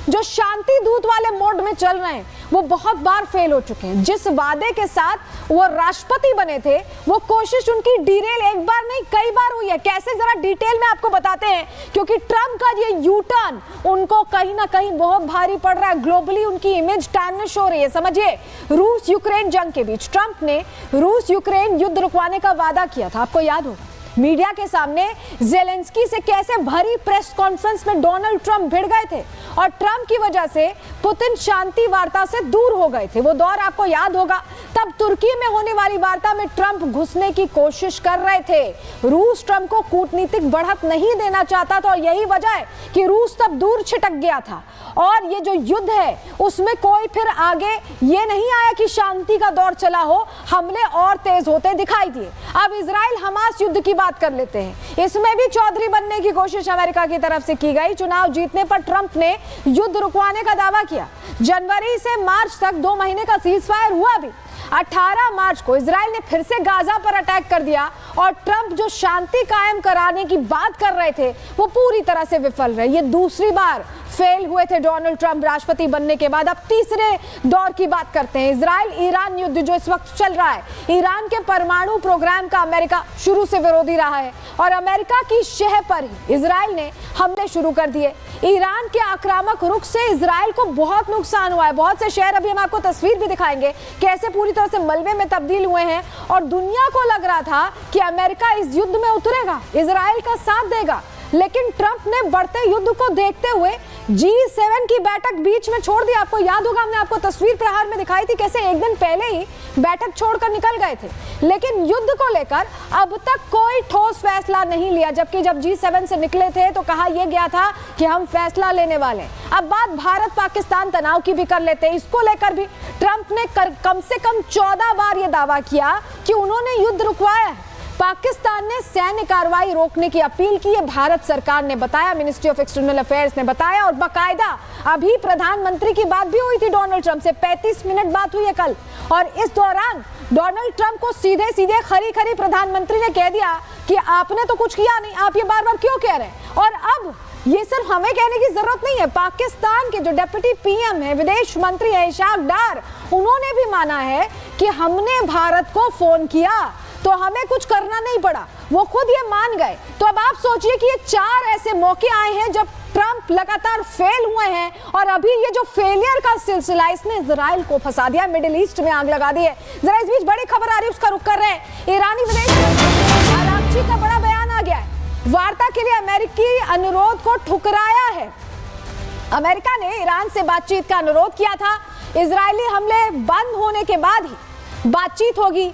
जो शांति दूत वाले मोड में चल रहे हैं वो बहुत बार फेल हो चुके हैं। जिस वादे के साथ वो राष्ट्रपति बने थे वो कोशिश उनकी डिरेल एक बार नहीं कई बार हुई है। कैसे, जरा डिटेल में आपको बताते हैं, क्योंकि ट्रंप का ये यू टर्न उनको कहीं ना कहीं बहुत भारी पड़ रहा है। ग्लोबली उनकी इमेज टैर्निश हो रही है। समझिए, रूस यूक्रेन जंग के बीच ट्रंप ने रूस यूक्रेन युद्ध रुकवाने का वादा किया था, आपको याद होगा। मीडिया के सामने ज़ेलेंस्की से कैसे भरी प्रेस कॉन्फ्रेंस में डोनाल्ड ट्रंप भिड़ गए थे और ट्रंप की वजह से पुतिन शांति वार्ता से दूर हो गए थे। वो दौर आपको याद होगा। तब तुर्की में होने वाली वार्ता में ट्रंप घुसने की कोशिश कर रहे थे। रूस ट्रंप को कूटनीतिक बढ़त नहीं देना चाहता था और यही वजह है कि रूस तब दूर छिटक गया था। और ये जो युद्ध है उसमें कोई फिर आगे ये नहीं आया कि शांति का दौर चला हो, हमले और तेज होते दिखाई दिए। अब इजराइल हमास युद्ध की बात कर लेते हैं। इसमें भी चौधरी बनने की कोशिश अमेरिका की तरफ से की गई। चुनाव जीतने पर ट्रंप ने युद्ध रुकवाने का दावा किया। जनवरी से मार्च तक 2 महीने का सीज फायर हुआ भी। 18 मार्च को इजराइल ने फिर से गाजा पर अटैक कर दिया और ट्रंप जो शांति कायम कराने की बात कर रहे थे वो पूरी तरह से विफल रहे। ये दूसरी बार फेल हुए थे डोनाल्ड ट्रंप राष्ट्रपति बनने के बाद। अब तीसरे दौर की बात करते हैं। इजराइल ईरान युद्ध जो इस वक्त चल रहा है। ईरान के परमाणु प्रोग्राम का अमेरिका शुरू से विरोधी रहा है और अमेरिका की शह पर ही इजराइल ने हमले शुरू कर दिए। ईरान के आक्रामक रुख से इजराइल को बहुत नुकसान हुआ है। बहुत से शहर, अभी हम आपको तस्वीर भी दिखाएंगे, कैसे पूरी तरह से मलबे में तब्दील हुए हैं और दुनिया को लग रहा था कि अमेरिका इस युद्ध में उतरेगा, इजराइल का साथ देगा। लेकिन ट्रंप ने बढ़ते युद्ध को देखते हुए G7 की बैठक बीच में छोड़ दी। आपको याद होगा, हमने आपको तस्वीर प्रहार में दिखाई थी कैसे एक दिन पहले ही बैठक छोड़कर निकल गए थे। लेकिन युद्ध को लेकर अब तक कोई ठोस फैसला नहीं लिया, जबकि जब G7 से निकले थे तो कहा यह गया था कि हम फैसला लेने वाले। अब बात भारत पाकिस्तान तनाव की भी कर लेते हैं। इसको लेकर भी ट्रंप ने कम से कम 14 बार यह दावा किया कि उन्होंने युद्ध रुकवाया है। पाकिस्तान ने सैन्य कार्रवाई रोकने की अपील की है, भारत सरकार ने बताया, मिनिस्ट्री ऑफ एक्सटर्नल अफेयर्स ने बताया। और बाकायदा अभी प्रधानमंत्री की बात भी हुई थी डोनाल्ड ट्रंप से, 35 मिनट बात हुई है कल। और इस दौरान डोनाल्ड ट्रंप को सीधे सीधे खरी खरी प्रधानमंत्री ने कह दिया कि आपने तो कुछ किया नहीं, आप ये बार बार क्यों कह रहे हैं। और अब ये सिर्फ हमें कहने की जरूरत नहीं है, पाकिस्तान के जो डिप्टी पीएम है, विदेश मंत्री है इशाक डार, उन्होंने भी माना है कि हमने भारत को फोन किया तो हमें कुछ करना नहीं पड़ा, वो खुद ये मान गए। तो अब आप सोचिए कि ये 4 ऐसे मौके आए हैं जब ट्रंप लगातार फेल हुए हैं और अभी ये जो फेलियर का सिलसिला इसने इजराइल को फंसा दिया, मिडिल ईस्ट में आग लगा दी है। जरा इस बीच बड़ी खबर आ रही है, उसका रुख कर रहे हैं। ईरानी विदेश मंत्री आरागची का बड़ा बयान आ गया है। वार्ता के लिए अमेरिकी अनुरोध को ठुकराया है। अमेरिका ने ईरान से बातचीत का अनुरोध किया था। इजरायली हमले बंद होने के बाद ही बातचीत होगी।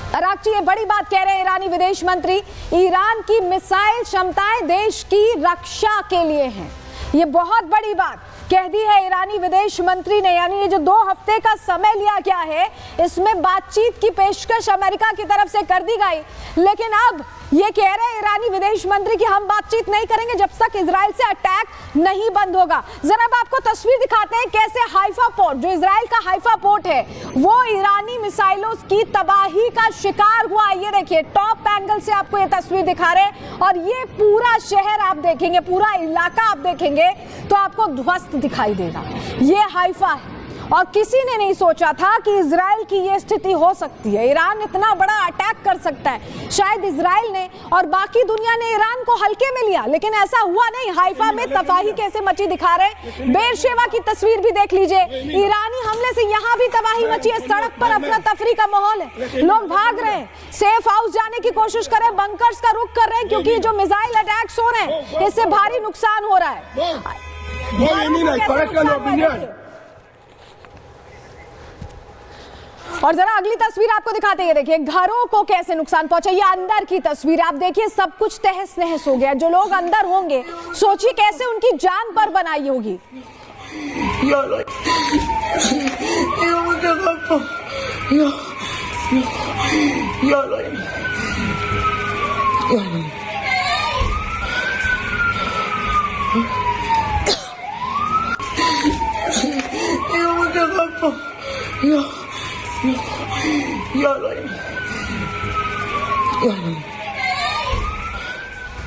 आरागची ये बड़ी बात कह रहे हैं ईरानी विदेश मंत्री। ईरान की मिसाइल क्षमताएं देश की रक्षा के लिए हैं, ये बहुत बड़ी बात कह दी है ईरानी विदेश मंत्री ने। यानी ये जो 2 हफ्ते का समय लिया गया है इसमें बातचीत की पेशकश अमेरिका की तरफ से कर दी गई। लेकिन अब ये कह रहे हैं ईरानी विदेश मंत्री कि हम बातचीत नहीं करेंगे जब तक इजराइल से अटैक नहीं बंद होगा। जरा अब आपको तस्वीर दिखाते हैं कैसे हाइफा पोर्ट, जो इजराइल का हाइफा पोर्ट है, वो ईरानी मिसाइलों की तबाही का शिकार हुआ। ये देखिए, टॉप एंगल से आपको ये तस्वीर दिखा रहे हैं और ये पूरा शहर आप देखेंगे, पूरा इलाका आप देखेंगे तो आपको ध्वस्त दिखाई देगा। ये हाइफा है और किसी ने नहीं सोचा था कि इजराइल की ये स्थिति हो सकती है, ईरान इतना बड़ा अटैक कर सकता है। शायद इजराइल ने और बाकी दुनिया ने ईरान को हल्के में लिया, लेकिन ऐसा हुआ नहीं। हाइफा में तबाही कैसे मची दिखा रहे। बेरशेवा की तस्वीर भी देख लीजिए, ईरानी हमले से यहाँ भी तबाही मची है। सड़क पर अफरा तफरी का माहौल है, लोग भाग रहे हैं, सेफ हाउस जाने की कोशिश कर रहे हैं, बंकर्स का रुख कर रहे हैं, क्योंकि जो मिसाइल अटैक्स हो रहे हैं इससे भारी नुकसान हो रहा है। और जरा अगली तस्वीर आपको दिखाते हैं, देखिए घरों को कैसे नुकसान पहुंचा। ये अंदर की तस्वीर आप देखिए, सब कुछ तहस नहस हो गया। जो लोग अंदर होंगे सोचिए कैसे उनकी जान पर बनाई होगी।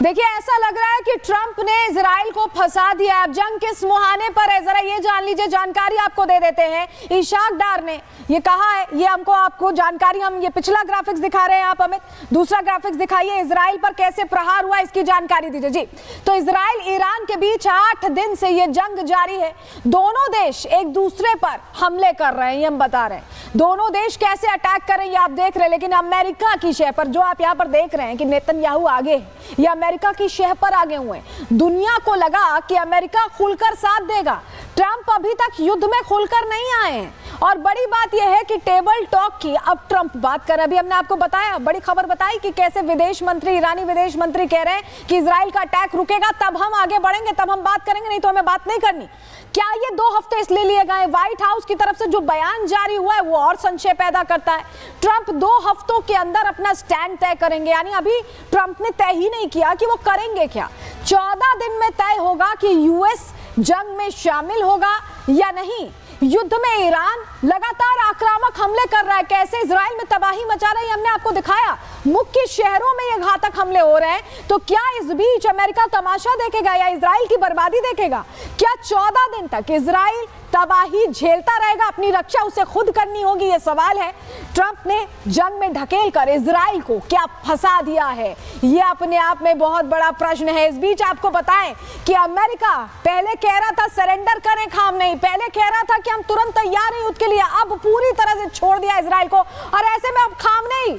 देखिए ऐसा लग रहा है कि ट्रंप ने इजराइल को फंसा दिया। अब जंग किस मुहाने पर है, जरा ये जान लीजिए। जानकारी आपको दे देते हैं। इशाक डार ने ये कहा है, ये हमको आपको जानकारी, हम ये पिछला ग्राफिक्स दिखा रहे हैं, आप हमें दूसरा ग्राफिक्स दिखाइए। इजराइल पर कैसे प्रहार हुआ इसकी जानकारी दीजिए जी। तो इजराइल ईरान के बीच 8 दिन से ये जंग जारी है। दोनों देश एक दूसरे पर हमले कर रहे हैं, ये हम बता रहे हैं। दोनों देश कैसे अटैक कर रहे हैं ये आप देख रहे हैं, लेकिन अमेरिका की शह पर, जो आप यहाँ पर देख रहे हैं कि नेतन्याहू आगे है, ये अमेरिका की शह पर आगे हुए हैं। दुनिया को लगा कि अमेरिका खुलकर साथ देगा। ट्रंप अभी तक युद्ध में खुलकर नहीं आए हैं, और बड़ी बात यह है कि टेबल टॉक की अब ट्रंप बात कर रहे हैं। अभी हमने आपको बताया, बड़ी खबर बताई कि कैसे विदेश मंत्री, ईरानी विदेश मंत्री कह रहे हैं कि इजराइल का अटैक रुकेगा तब हम आगे बढ़ेंगे, तब हम बात करेंगे, नहीं तो हमें बात नहीं करनी। क्या ये 2 हफ्ते इसलिए लिए गए? व्हाइट हाउस की तरफ से जो बयान जारी हुआ है वो और संशय पैदा करता है। ट्रंप 2 हफ्तों के अंदर अपना स्टैंड तय करेंगे, यानी अभी ट्रंप ने तय ही नहीं किया कि वो करेंगे क्या। 14 दिन में तय होगा कि यूएस जंग में शामिल होगा या नहीं। युद्ध में ईरान लगातार आक्रामक हमले कर रहा है, कैसे इजराइल में तबाही मचा रहा है हमने आपको दिखाया। मुख्य शहरों में ये घातक हमले हो रहे हैं। तो क्या इस बीच अमेरिका तमाशा देखेगा या इजराइल की बर्बादी देखेगा? क्या 14 दिन तक इजराइल तबाही झेलता रहेगा? अपनी रक्षा उसे खुद करनी होगी, ये सवाल है। ट्रंप ने जंग में ढकेल कर इजराइल को क्या फंसा दिया है, ये अपने आप में बहुत बड़ा प्रश्न है। इस बीच आपको बताएं कि अमेरिका पहले कह रहा था सरेंडर करें खामनेई, पहले कह रहा था कि हम तुरंत तैयार हैं युद्ध के लिए, अब पूरी तरह से छोड़ दिया इजराइल को। और ऐसे में अब खामनेई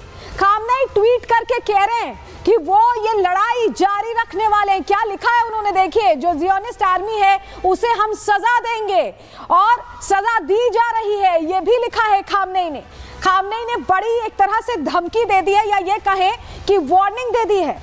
ट्वीट करके कह रहे हैं कि वो ये लड़ाई जारी रखने वाले हैं। क्या लिखा है उन्होंने, देखिए, जो ज़ियोनिस्ट आर्मी है उसे हम सजा देंगे, और सजा दी जा रही है, ये भी लिखा है खामनेई ने। खामनेई ने बड़ी एक तरह से धमकी दे दी है, या ये कहें कि वार्निंग दे दी है।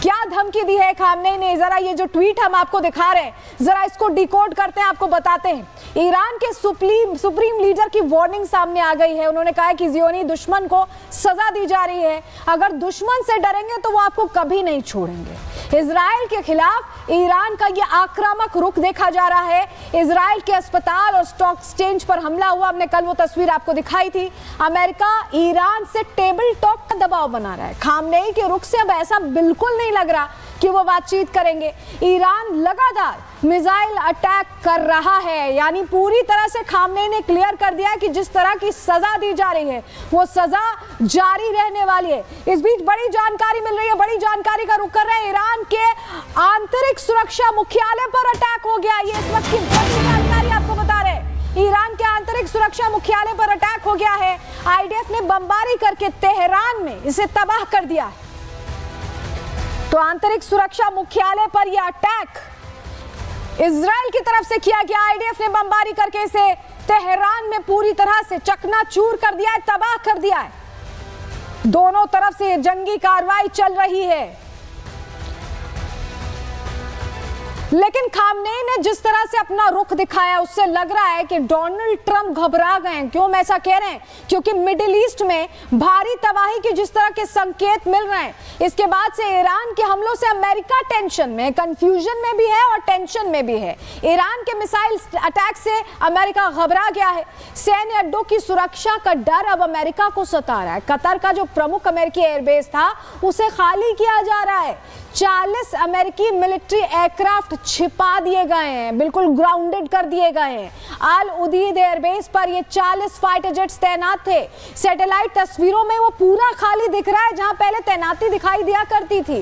क्या धमकी दी है खामनेई ने? जरा ये जो ट्वीट हम आपको दिखा रहे हैं, जरा इसको डिकोड करते हैं, आपको बताते हैं। ईरान के सुप्रीम लीडर की वार्निंग सामने आ गई है। उन्होंने कहा है कि ज़ियोनी दुश्मन को सजा दी जा रही है, अगर दुश्मन से डरेंगे तो वो आपको कभी नहीं छोड़ेंगे। इजराइल के खिलाफ ईरान का ये आक्रामक रुख देखा जा रहा है। इजराइल के अस्पताल और स्टॉक एक्सचेंज पर हमला हुआ, हमने कल वो तस्वीर आपको दिखाई थी। अमेरिका ईरान से टेबल टॉक का दबाव बना रहा है। खामनेई के रुख से अब ऐसा बिल्कुल नहीं लग रहा कि वो बातचीत करेंगे। ईरान लगातार मिसाइल अटैक कर रहा है, यानी पूरी तरह से खामनेई ने क्लियर कर दिया है कि जिस तरह की सजा दी जा रही है वो सजा जारी रहने वाली है। इस बीच बड़ी जानकारी मिल रही है, बड़ी जानकारी का रुख कर रहे हैं। ईरान के आंतरिक सुरक्षा मुख्यालय पर अटैक हो गया, ये इस वक्त की बड़ी जानकारी आपको बता रहे हैं। ईरान के आंतरिक सुरक्षा मुख्यालय पर अटैक हो गया है। आईडीएफ ने बमबारी करके तेहरान में इसे तबाह कर दिया है। तो आंतरिक सुरक्षा मुख्यालय पर यह अटैक इजराइल की तरफ से किया गया। आईडीएफ ने बमबारी करके इसे तेहरान में पूरी तरह से चकनाचूर कर दिया है, तबाह कर दिया है। दोनों तरफ से जंगी कार्रवाई चल रही है, लेकिन खामनेई ने जिस तरह से अपना रुख दिखाया उससे लग रहा है कि डोनाल्ड ट्रंप घबरा गए हैं। क्यों हम ऐसा कह रहे हैं? क्योंकि मिडिल ईस्ट में भारी तबाही के जिस तरह के संकेत मिल रहे हैं, इसके बाद से ईरान के हमलों से अमेरिका टेंशन में, कंफ्यूजन में भी है और टेंशन में भी है। ईरान के मिसाइल अटैक से अमेरिका घबरा गया है। सैन्य अड्डों की सुरक्षा का डर अब अमेरिका को सता रहा है। कतर का जो प्रमुख अमेरिकी एयरबेस था उसे खाली किया जा रहा है। 40 अमेरिकी मिलिट्री एयरक्राफ्ट छिपा दिए गए हैं, बिल्कुल ग्राउंडेड कर दिए गए हैं। अल उदीद एयरबेस पर ये 40 फाइटर जेट्स तैनात थे। सैटेलाइट तस्वीरों में वो पूरा खाली दिख रहा है, जहां पहले तैनाती दिखाई दिया करती थी।